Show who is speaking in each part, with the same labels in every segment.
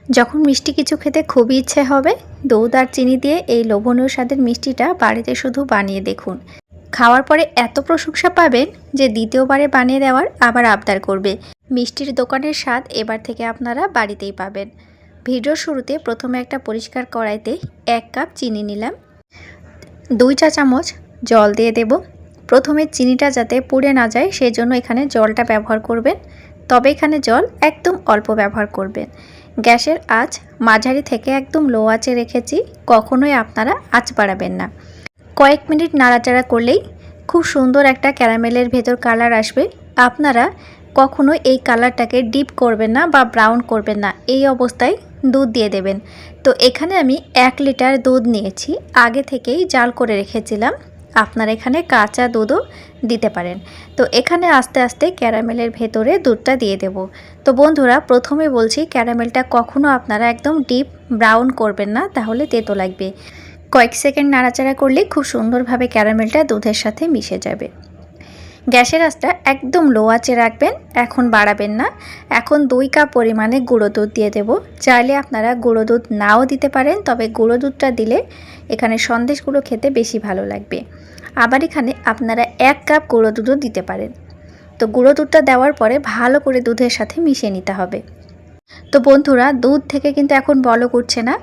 Speaker 1: যখন মিষ্টি কিছু খেতে খুবই ইচ্ছে হবে, দুধ আর চিনি দিয়ে এই লোভনীয় স্বাদের মিষ্টিটা বাড়িতে শুধু বানিয়ে দেখুন। খাওয়ার পরে এত প্রশংসা পাবেন যে দ্বিতীয়বারে বানিয়ে দেওয়ার আবার আবদার করবে। মিষ্টির দোকানের স্বাদ এবার থেকে আপনারা বাড়িতেই পাবেন। ভিডিওর শুরুতে প্রথমে একটা পরিষ্কার কড়াইতে 1 কাপ চিনি নিলাম, 2 চা চামচ জল দিয়ে দেব। প্রথমে চিনিটা যাতে পুড়ে না যায় সেজন্য এখানে জলটা ব্যবহার করবেন, তবে এখানে জল একদম অল্প ব্যবহার করবেন। গ্যাসের আঁচ মাঝারি থেকে একদম লো আঁচে রেখেছি, কখনোই আপনারা আঁচ বাড়াবেন না। কয়েক মিনিট নাড়াচাড়া করলেই খুব সুন্দর একটা ক্যারামেলের ভেতর কালার আসবে। আপনারা কখনো এই কালারটাকে ডিপ করবেন না বা ব্রাউন করবেন না, এই অবস্থায় দুধ দিয়ে দেবেন। তো এখানে আমি 1 লিটার দুধ নিয়েছি, আগে থেকেই জাল করে রেখেছিলাম। আপনারা এখানে কাঁচা দুধও দিতে পারেন। তো এখানে আস্তে আস্তে ক্যারামেলের ভেতরে দুধটা দিয়ে দেব। তো বন্ধুরা, প্রথমে বলছি ক্যারামেলটা কখনো আপনারা একদম ডিপ ব্রাউন করবেন না, তাহলে তেতো লাগবে। কয়েক সেকেন্ড নাড়াচাড়া করলে খুব সুন্দরভাবে ক্যারামেলটা দুধের সাথে মিশে যাবে। গ্যাসের আঁচটা একদম লো আঁচে রাখবেন, এখন বাড়াবেন না। এখন 2 কাপ পরিমাণে গুঁড়ো দুধ দিয়ে দেব। চাইলে আপনারা গুঁড়ো দুধ নাও দিতে পারেন, তবে গুঁড়ো দুধটা দিলে এখানে সন্দেশগুলো খেতে বেশি ভালো লাগবে। আবার এখানে আপনারা 1 কাপ গুঁড়ো দুধও দিতে পারেন। তো গুঁড়ো দুধটা দেওয়ার পরে ভালো করে দুধের সাথে মিশিয়ে নিতে হবে। তো বন্ধুরা, দুধ থেকে কিন্তু এখন বলক উঠছে না।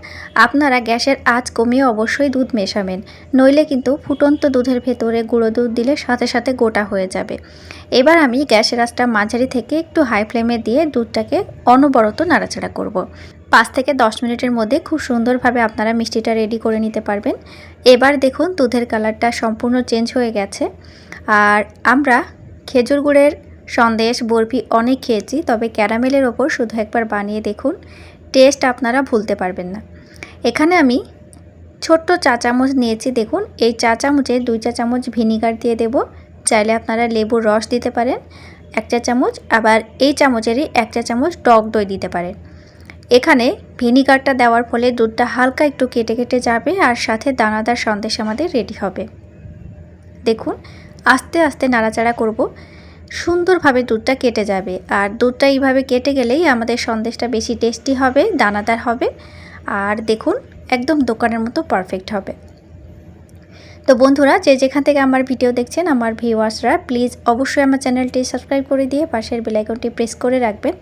Speaker 1: আপনারা গ্যাসের আঁচ কমিয়ে অবশ্যই দুধ মেশাবেন, নইলে কিন্তু ফুটন্ত দুধের ভেতরে গুঁড়ো দুধ দিলে সাথে সাথে গোটা হয়ে যাবে। এবার আমি গ্যাসের আঁচটা মাঝারি থেকে একটু হাই ফ্লেমে দিয়ে দুধটাকে অনবরত নাড়াচাড়া করব। 5 থেকে 10 মিনিটের মধ্যে খুব সুন্দরভাবে আপনারা মিষ্টিটা রেডি করে নিতে পারবেন। এবার দেখুন দুধের কালারটা সম্পূর্ণ চেঞ্জ হয়ে গেছে। আর আমরা খেজুর গুড়ের সন্দেশ বরফি অনেক খেয়েছি, তবে ক্যারামেলের ওপর শুধু একবার বানিয়ে দেখুন, টেস্ট আপনারা ভুলতে পারবেন না। এখানে আমি ছোট্ট চা চামচ নিয়েছি, দেখুন এই চা চামচে 2 চা চামচ ভিনিগার দিয়ে দেব। চাইলে আপনারা লেবুর রস দিতে পারেন 1 চা চামচ, আবার এই চামচেরই 1 চা চামচ টক দই দিতে পারেন। এখানে ভিনিগারটা দেওয়ার ফলে দুধটা হালকা একটু কেটে কেটে যাবে, আর সাথে দানাদার সন্দেশ আমাদের রেডি হবে। দেখুন আস্তে আস্তে নাড়াচাড়া করব, সুন্দরভাবে দুধটা কেটে যাবে। আর দুধটা এইভাবে কেটে গেলেই আমাদের সন্দেশটা বেশি টেস্টি হবে, দানাদার হবে, আর দেখুন একদম দোকানের মতো পারফেক্ট হবে। তো বন্ধুরা, যে যেখান থেকে আমার ভিডিও দেখছেন, আমার ভিউয়ার্সরা প্লিজ অবশ্যই আমার চ্যানেলটি সাবস্ক্রাইব করে দিয়ে পাশের বেল আইকনটি প্রেস করে রাখবেন,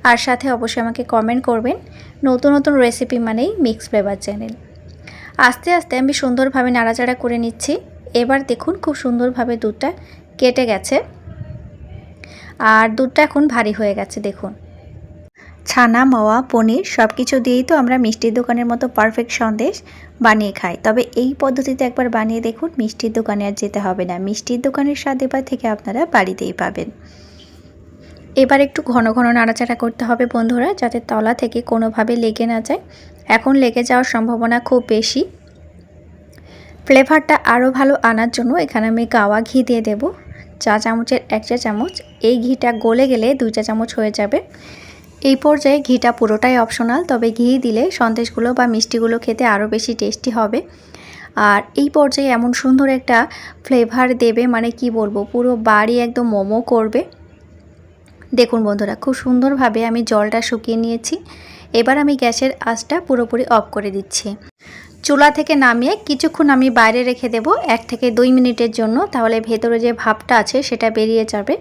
Speaker 1: আর সাথে অবশ্যই আমাকে কমেন্ট করবেন। নতুন নতুন রেসিপি মানেই মিক্স ফ্লেভার চ্যানেল। আস্তে আস্তে আমি সুন্দরভাবে নাড়াচাড়া করে নিচ্ছি। এবার দেখুন খুব সুন্দরভাবে দুধটা কেটে গেছে, আর দুধটা এখন ভারী হয়ে গেছে। দেখুন ছানা, মাওয়া, পনির সব কিছু দিয়েই তো আমরা মিষ্টির দোকানের মতো পারফেক্ট সন্দেশ বানিয়ে খাই। তবে এই পদ্ধতিতে একবার বানিয়ে দেখুন, মিষ্টির দোকানে আর যেতে হবে না। মিষ্টির দোকানের স্বাদ এবার থেকে আপনারা বাড়িতেই পাবেন। এবার একটু ঘন ঘন নাড়াচাড়া করতে হবে বন্ধুরা, যাতে তলা থেকে কোনোভাবে লেগে না যায়। এখন লেগে যাওয়ার সম্ভাবনা খুব বেশি। ফ্লেভারটা আরও ভালো আনার জন্য এখানে আমি গাওয়া ঘি দিয়ে দেব, চা চামচের 1 চা চামচ। এই ঘিটা গলে গেলে 2 চা চামচ হয়ে যাবে। এই পর্যায়ে ঘিটা পুরোটাই অপশনাল, তবে ঘি দিলে সন্দেশগুলো বা মিষ্টিগুলো খেতে আরও বেশি টেস্টি হবে। আর এই পর্যায়ে এমন সুন্দর একটা ফ্লেভার দেবে, মানে কি বলবো, পুরো বাড়ি একদম মোমো করবে। দেখুন বন্ধুরা, খুব সুন্দরভাবে আমি জলটা শুকিয়ে নিয়েছি। এবার আমি গ্যাসের আঁচটা পুরোপুরি অফ করে দিচ্ছি। চুলা থেকে নামিয়ে কিছুক্ষণ আমি বাইরে রেখে দেব, 1 থেকে 2 মিনিটের জন্য, তাহলে ভেতরে যে ভাপটা আছে সেটা বেরিয়ে যাবে।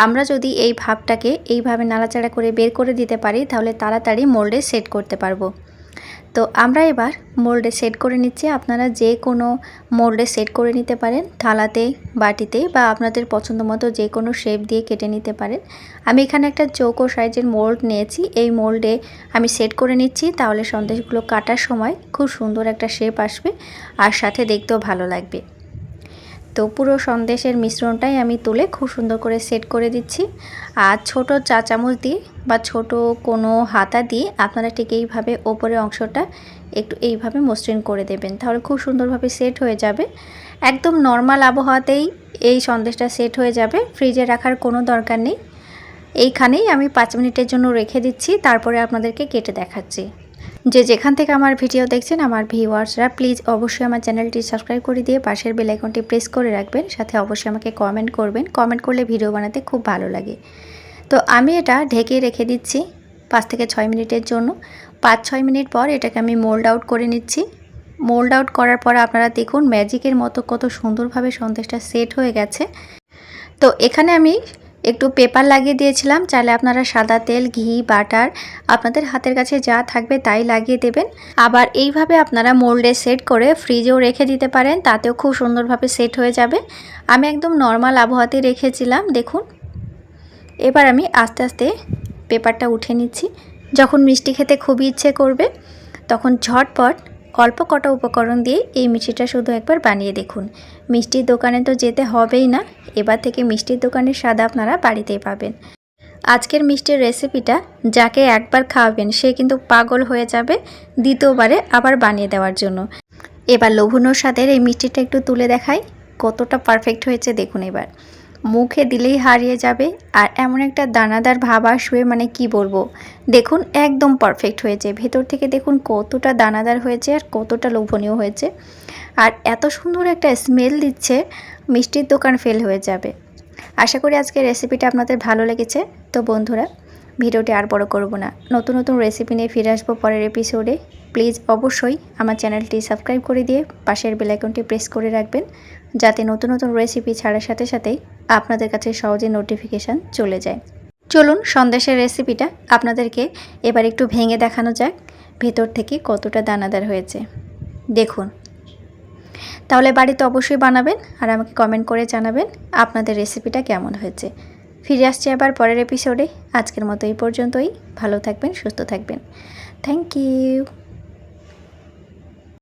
Speaker 1: আমরা যদি এই ভাপটাকে এইভাবে নাড়াচাড়া করে বের করে দিতে পারি, তাহলে তাড়াতাড়ি মোল্ডে সেট করতে পারবো। তো আমরা এবার মোল্ডে সেট করে নিচ্ছি। আপনারা যে কোনো মোল্ডে সেট করে নিতে পারেন, থালাতে, বাটিতে, বা আপনাদের পছন্দ মতো যে কোনো শেপ দিয়ে কেটে নিতে পারেন। আমি এখানে একটা চৌকো সাইজের মোল্ড নিয়েছি, এই মোল্ডে আমি সেট করে নিচ্ছি, তাহলে সন্দেশগুলো কাটার সময় খুব সুন্দর একটা শেপ আসবে, আর সাথে দেখতেও ভালো লাগবে। তো পুরো সন্দেশের মিশ্রণটাই আমি তুলে খুব সুন্দর করে সেট করে দিচ্ছি। আর ছোট চা চামচ দিয়ে বা ছোট কোনো হাতা দিয়ে আপনারা ঠিক এইভাবে ওপরের অংশটা একটু এইভাবে মসৃণ করে দেবেন, তাহলে খুব সুন্দরভাবে সেট হয়ে যাবে। একদম নর্মাল আবহাওয়াতেই এই সন্দেশটা সেট হয়ে যাবে, ফ্রিজে রাখার কোনো দরকার নেই। এইখানেই আমি 5 মিনিটের জন্য রেখে দিচ্ছি, তারপরে আপনাদেরকে কেটে দেখাচ্ছি। যে যেখান থেকে আমার ভিডিও দেখছেন, আমার ভিউয়ার্সরা প্লিজ অবশ্যই আমার চ্যানেলটি সাবস্ক্রাইব করে দিয়ে পাশের বেল আইকনটি প্রেস করে রাখবেন, সাথে অবশ্যই আমাকে কমেন্ট করবেন। কমেন্ট করলে ভিডিও বানাতে খুব ভালো লাগে। তো আমি এটা ঢেকে রেখে দিচ্ছি 5 থেকে 6 মিনিটের জন্য। 5-6 মিনিট পর এটাকে আমি মোল্ড আউট করে নিচ্ছি। মোল্ড আউট করার পর আপনারা দেখুন ম্যাজিকের মতো কত সুন্দরভাবে সন্দেশটা সেট হয়ে গেছে। তো এখানে আমি একটু পেপার লাগিয়ে দিয়েছিলাম, চাইলে আপনারা সাদা তেল, ঘি, বাটার আপনাদের হাতের কাছে যা থাকবে তাই লাগিয়ে দেবেন। আবার এইভাবে আপনারা মোল্ডে সেট করে ফ্রিজেও রেখে দিতে পারেন, তাতেও খুব সুন্দরভাবে সেট হয়ে যাবে। আমি একদম নর্মাল আবহাওয়াতে রেখেছিলাম। দেখুন এবার আমি আস্তে আস্তে পেপারটা উঠে নিচ্ছি। যখন মিষ্টি খেতে খুবই ইচ্ছে করবে তখন ঝটপট অল্প কটা উপকরণ দিয়ে এই মিষ্টিটা শুধু একবার বানিয়ে দেখুন। মিষ্টির দোকানে তো যেতে হবেই না, এবার থেকে মিষ্টির দোকানের স্বাদ আপনারা বাড়িতেই পাবেন। আজকের মিষ্টির রেসিপিটা যাকে একবার খাওয়াবেন সে কিন্তু পাগল হয়ে যাবে দ্বিতীয়বারে আবার বানিয়ে দেওয়ার জন্য। এবার লোভনীয় স্বাদের এই মিষ্টিটা একটু তুলে দেখাই, কতটা পারফেক্ট হয়েছে দেখুন। এবার মুখে দিলেই হারিয়ে যাবে, আর এমন একটা দানাদার ভাব আসবে, মানে কি বলবো। দেখুন একদম পারফেক্ট হয়েছে, ভেতর থেকে দেখুন কতটা দানাদার হয়েছে আর কতটা লোভনীয় হয়েছে। আর এত সুন্দর একটা স্মেল দিচ্ছে, মিষ্টির দোকান ফেল হয়ে যাবে। আশা করি আজকের রেসিপিটা আপনাদের ভালো লেগেছে। তো বন্ধুরা, ভিডিওটি আর বড় করব না, নতুন নতুন রেসিপি নিয়ে ফিরে আসবো পরের এপিসোডে। প্লিজ অবশ্যই আমার চ্যানেলটি সাবস্ক্রাইব করে দিয়ে পাশের বেল আইকনটি প্রেস করে রাখবেন, যাতে নতুন নতুন রেসিপি ছাড়ার সাথে সাথেই আপনাদের কাছে সহজে নোটিফিকেশান চলে যায়। চলুন সন্দেশের রেসিপিটা আপনাদেরকে এবার একটু ভেঙে দেখানো যাক ভেতর থেকে কতটা দানাদার হয়েছে দেখুন। তাহলে বাড়িতে অবশ্যই বানাবেন আর আমাকে কমেন্ট করে জানাবেন আপনাদের রেসিপিটা কেমন হয়েছে। ফিরে আসছি আবার পরের এপিসোডে। আজকের মতো এই পর্যন্তই। ভালো থাকবেন, সুস্থ থাকবেন। Thank you.